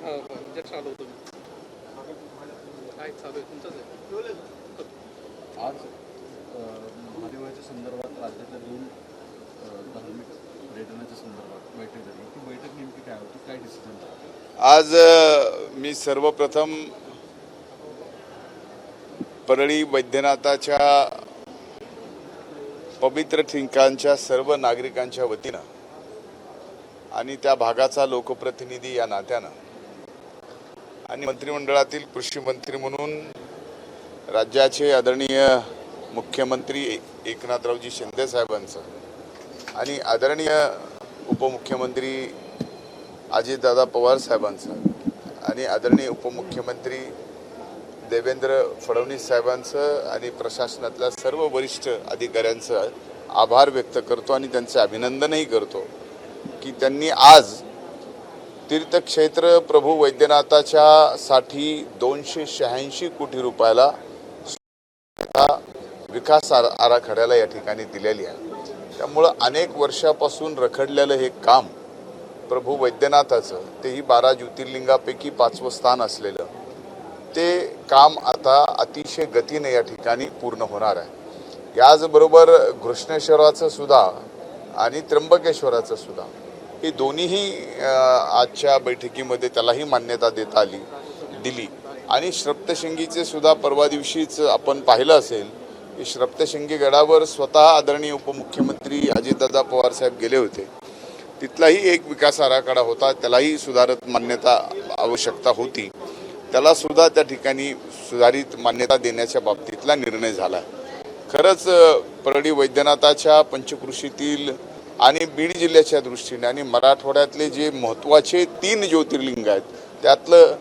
अध्यक्ष आलो होतो काय चालू आहे तुमचंच आहे आज महादेवाच्या संदर्भात राज्यातल्या दोन धार्मिक पर्यटनाच्या संदर्भात बैठक झाली. ती बैठक नेमकी काय होती, काय डिसिजन झाला? आज मी सर्वप्रथम परळी वैद्यनाथाच्या पवित्र ठिकाणच्या सर्व नागरिकांच्या वतीनं आणि त्या भागाचा लोकप्रतिनिधी या नात्यानं आणि मंत्रिमंडळातील कृषी मंत्री म्हणून राज्याचे आदरणीय मुख्यमंत्री एकनाथरावजी शिंदे साहेबांचं आणि आदरणीय उपमुख्यमंत्री अजितदादा पवार साहेबांचं आणि आदरणीय उपमुख्यमंत्री देवेंद्र फडणवीस साहेबांचं आणि प्रशासनातल्या सर्व वरिष्ठ अधिकाऱ्यांचं आभार व्यक्त करतो आणि त्यांचे अभिनंदनही करतो की त्यांनी आज तीर्थक्षेत्र प्रभू वैद्यनाथाच्या साठी 286 कोटी रुपयाला विकास आराखड्याला या ठिकाणी दिलेली आहे. त्यामुळं अनेक वर्षापासून रखडलेलं हे काम प्रभू वैद्यनाथाचं, तेही 12 ज्योतिर्लिंगापैकी 5वं स्थान असलेलं ते काम आता अतिशय गतीने या ठिकाणी पूर्ण होणार आहे. याचबरोबर घृष्णेश्वराचं सुद्धा आणि त्र्यंबकेश्वराचं सुद्धा हे दोन्हीही आजच्या बैठकीमध्ये त्यालाही मान्यता देता दिली. आणि सप्तशृंगीचे सुद्धा परवा दिवशीच आपण पाहिलं असेल की सप्तशृंगी गडावर स्वतः आदरणीय उपमुख्यमंत्री अजितदादा पवार साहेब गेले होते. तिथलाही एक विकास आराखडा होता, त्यालाही सुधारित मान्यता आवश्यकता होती, त्याला सुद्धा त्या ठिकाणी सुधारित मान्यता देण्याच्या बाबतीतला निर्णय झाला. खरंच परळी वैद्यनाथाच्या पंचकृषीतील आणि बीड जिल्ह्याच्या दृष्टीने आणि मराठवाड्यातले जे महत्त्वाचे 3 ज्योतिर्लिंग आहेत त्यातलं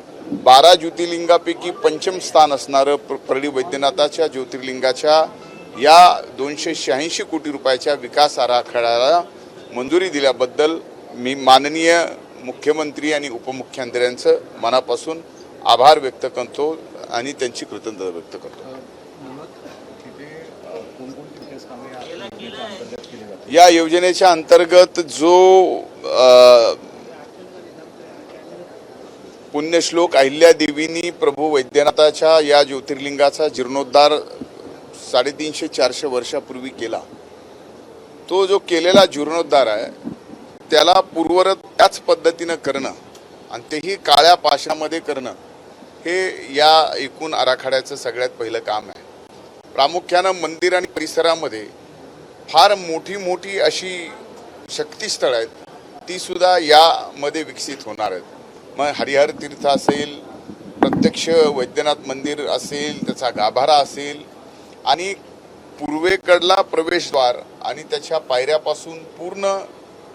12 ज्योतिर्लिंगापैकी 5म स्थान असणारं परळी वैद्यनाथाच्या ज्योतिर्लिंगाच्या या 286 कोटी रुपयाच्या विकास आराखड्याला मंजुरी दिल्याबद्दल मी माननीय मुख्यमंत्री आणि उपमुख्यमंत्र्यांचं मनापासून आभार व्यक्त करतो आणि त्यांची कृतज्ञता व्यक्त करतो. या योजनेच्या अंतर्गत जो पुण्यश्लोक अहिल्यादेवींनी प्रभू वैद्यनाथाच्या या ज्योतिर्लिंगाचा जीर्णोद्धार 350-400 वर्षापूर्वी केला, तो जो केलेला जीर्णोद्धार आहे त्याला पूर्ववत त्याच पद्धतीनं करणं आणि तेही काळ्या पाषाणामध्ये करणं हे या एकूण आराखड्याचं सगळ्यात पहिलं काम आहे. प्रामुख्यानं मंदिर आणि परिसरामध्ये फार मोठी अशी शक्तिस्थळ आहेत, ती सुद्धा यामध्ये विकसित होणार आहेत. मग हरिहर तीर्थ असेल, प्रत्यक्ष वैद्यनाथ मंदिर असेल, त्याचा गाभारा असेल आणि पूर्वेकडला प्रवेशद्वार आणि त्याच्या पायऱ्यापासून पूर्ण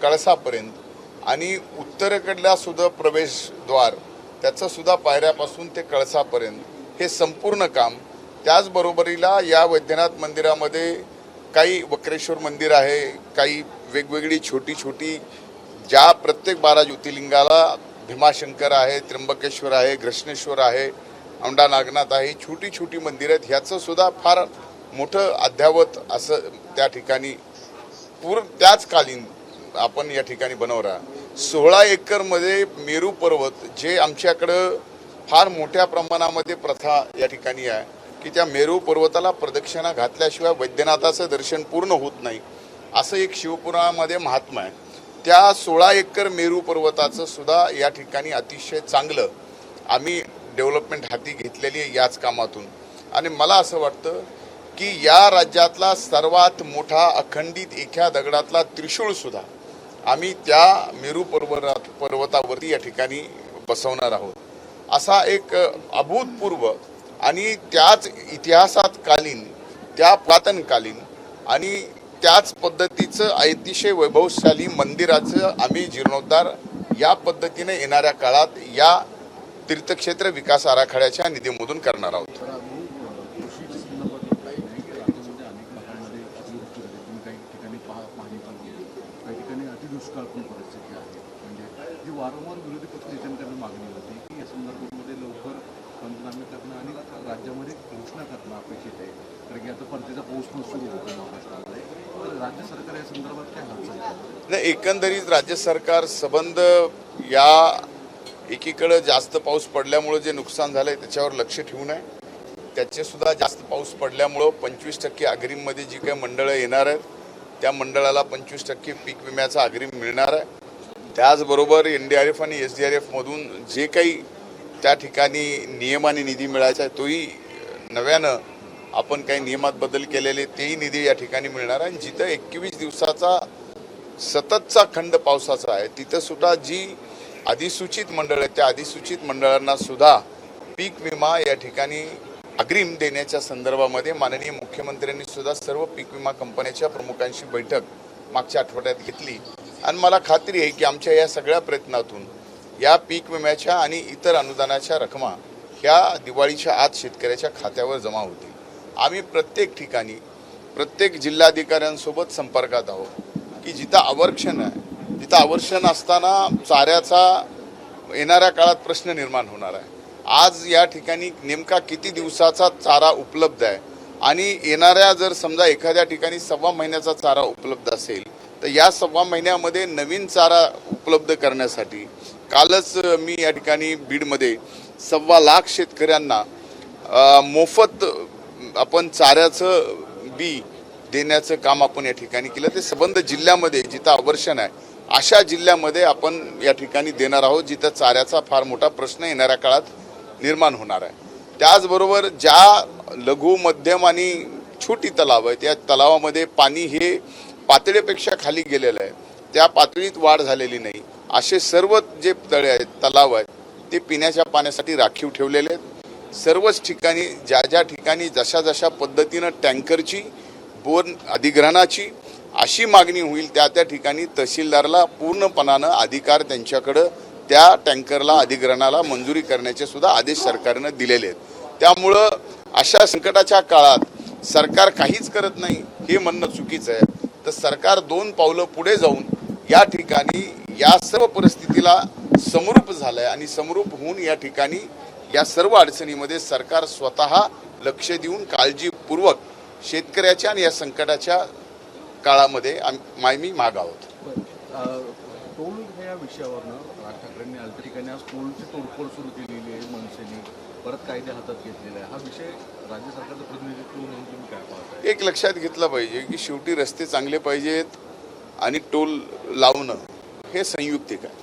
कळसापर्यंत आणि उत्तरेकडला सुद्धा प्रवेशद्वार त्याचं सुद्धा पायऱ्यापासून ते कळसापर्यंत हे संपूर्ण काम. त्याचबरोबरीला या वैद्यनाथ मंदिरामध्ये काही वक्रेश्वर मंदिर आहे, काही वेगवेगळी छोटी ज्या प्रत्येक 12 ज्योतिर्लिंगाला भीमाशंकर आहे, त्र्यंबकेश्वर आहे, घृष्णेश्वर आहे, औंढा नागनाथ आहे, छोटी मंदिरं आहेत. ह्याचं सुद्धा फार मोठं अद्यावत असं त्या ठिकाणी त्याच कालीन आपण या ठिकाणी बनवणार. 16 एकरमध्ये मेरू पर्वत, जे आमच्याकडं फार मोठ्या प्रमाणामध्ये प्रथा या ठिकाणी आहे की त्या मेरू पर्वताला प्रदक्षिणा घातल्याशिवाय वैद्यनाथाचं दर्शन पूर्ण होत नाही, असं एक शिवपुराणामध्ये महात्मा आहे. त्या 16 एकर मेरू पर्वताचं सुद्धा या ठिकाणी अतिशय चांगलं आम्ही डेव्हलपमेंट हाती घेतलेली आहे याच कामातून. आणि मला असं वाटतं की या राज्यातला सर्वात मोठा अखंडित एका दगडातला त्रिशूळ सुद्धा आम्ही त्या मेरू पर्वतावरती या ठिकाणी बसवणार आहोत. असा एक अभूतपूर्व आणि त्याच इतिहासात कालीन, त्या पुरातनकालीन आणि त्याच पद्धतीचं अतिशय वैभवशाली मंदिराचं आम्ही जीर्णोद्धार या पद्धतीने येणाऱ्या काळात या तीर्थक्षेत्र विकास आराखड्याच्या निधीमधून करणार आहोत. वारंवार विरोधी पक्ष नेत्यांकडे मागणी होती की या संदर्भामध्ये लवकर पंचनामे करणं आणि राज्यामध्ये घोषणा करणं अपेक्षित आहे, कारण की आता परतीचा पाऊस पण सुरू होतो महाराष्ट्रामध्ये. राज्य सरकार या संदर्भात काय हालचाल? एकंदरीत राज्य सरकार संबंध या एकीकडे जास्त पाऊस पडल्यामुळे जे नुकसान झालंय त्याच्यावर लक्ष ठेवून आहे, त्याचे सुद्धा जास्त पाऊस पडल्यामुळं 25% अग्रिममध्ये जी काही मंडळं येणार आहेत त्या मंडळाला 25% पीक विम्याचा अग्रिम मिळणार आहे. त्याचबरोबर NDRF आणि SDRF मधून जे काही त्या ठिकाणी नियमाने निधी मिळायचा आहे तोही नव्यानं आपण काही नियमात बदल केलेले तेही निधी या ठिकाणी मिळणार आहे. आणि जिथं 21 दिवसाचा सततचा खंड पावसाचा आहे तिथं सुद्धा जी अधिसूचित मंडळ आहेत त्या अधिसूचित मंडळांना सुद्धा पीक विमा या ठिकाणी अग्रिम देण्याच्या संदर्भामध्ये माननीय मुख्यमंत्र्यांनी सुद्धा सर्व पीक विमा कंपन्यांच्या प्रमुखांशी बैठक मागच्या आठवड्यात घेतली आणि मला खात्री आहे की आमच्या या सगळ्या प्रयत्नातून या पीक विम्याच्या आणि इतर अनुदानाच्या रकमा ह्या दिवाळीच्या आत शेतकऱ्याच्या खात्यावर जमा होतील. आम्ही प्रत्येक ठिकाणी प्रत्येक जिल्हाधिकाऱ्यांसोबत संपर्कात आहोत की जिथं आवर्षण आहे तिथं आवर्षण असताना चाऱ्याचा येणाऱ्या काळात प्रश्न निर्माण होणार आहे. आज या ठिकाणी नेमका किती दिवसाचा चारा उपलब्ध आहे आणि येणाऱ्या जर समजा एखाद्या ठिकाणी 1.25 महिन्याचा चारा उपलब्ध असेल तर या 1.25 महिन्यामध्ये नवीन चारा उपलब्ध करण्यासाठी कालच मी या ठिकाणी बीडमध्ये 1.25 लाख शेतकऱ्यांना मोफत आपण चाऱ्याचं बी देण्याचं काम आपण या ठिकाणी केलं. ते संबंध जिल्ह्यामध्ये जिथं आवर्षण आहे अशा जिल्ह्यामध्ये आपण या ठिकाणी देणार आहोत जिथं चाऱ्याचा फार मोठा प्रश्न येणाऱ्या काळात निर्माण होणार आहे. त्याचबरोबर ज्या लघु मध्यम आणि छोटी तलाव आहेत त्या तलावामध्ये पाणी हे पातळीपेक्षा खाली गेलेलं आहे, त्या पातळीत वाढ झालेली नाही, असे सर्व जे तळे आहेत तलाव आहेत ते पिण्याच्या पाण्यासाठी राखीव ठेवलेले आहेत. सर्वच ठिकाणी ज्या ज्या ठिकाणी जशा जशा पद्धतीनं टँकरची बोर अधिग्रहणाची अशी मागणी होईल त्या त्या ठिकाणी तहसीलदारला पूर्णपणानं अधिकार त्यांच्याकडं त्या टँकरला अधिग्रहणाला मंजुरी करण्याचे सुद्धा आदेश सरकारनं दिलेले आहेत. त्यामुळं अशा संकटाच्या काळात सरकार काहीच करत नाही हे म्हणणं चुकीचं आहे. तर सरकार 2 पावलं पुढे जाऊन या ठिकाणी या सर्व परिस्थितीला समरूप झालंय आणि समरूप होऊन या ठिकाणी या सर्व अडचणीमध्ये सरकार स्वतः लक्ष देऊन काळजीपूर्वक शेतकऱ्याच्या आणि या संकटाच्या काळामध्ये आम्ही माग आहोत. टोल ह्या विषयावरनं राज ठाकरेंनी आज ठिकाणी आज टोलची तोडफोड सुरू केलेली आहे, मनसेने परत कायदे हातात घेतलेले आहे. हा विषय राज्य सरकारचं प्रतिनिधित्व म्हणून तुम्ही काय पाहताय? एक लक्षात घेतलं पाहिजे की शेवटी रस्ते चांगले पाहिजेत आणि टोल लावणं हे संयुक्तिक आहे.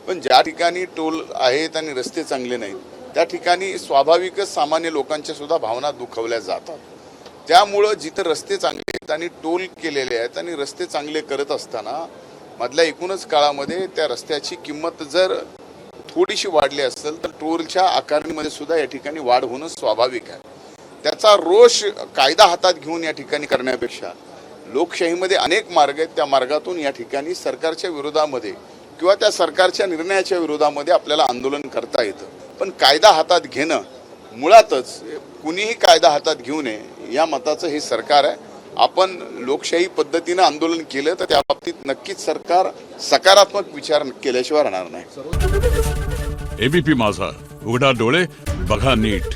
पण ज्या ठिकाणी टोल आहेत आणि रस्ते चांगले नाहीत त्या ठिकाणी स्वाभाविकच सामान्य लोकांच्या सुद्धा भावना दुखावल्या जातात. त्यामुळं जिथं रस्ते चांगले आहेत आणि टोल केलेले आहेत आणि रस्ते चांगले करत असताना मधल्या एकूणच काळामध्ये त्या रस्त्याची किंमत जर थोडीशी वाढली असेल तर टोलच्या आकारणीमध्ये सुद्धा या ठिकाणी वाढ होणं स्वाभाविक आहे. त्याचा रोष कायदा हातात घेऊन या ठिकाणी करण्यापेक्षा लोकशाहीमध्ये अनेक मार्ग आहेत, त्या मार्गातून या ठिकाणी सरकारच्या विरोधामध्ये किंवा त्या सरकारच्या निर्णयाच्या विरोधामध्ये आपल्याला आंदोलन करता येतं. पण कायदा हातात घेणं मुळातच कुणीही कायदा हातात घेऊ नये या मताचं हे सरकार आहे. आपण लोकशाही पद्धतीनं आंदोलन केलं तर त्या बाबतीत नक्कीच सरकार सकारात्मक विचार केल्याशिवाय राहणार नाही. एबीपी माझा, उघडा डोळे बघा नीट.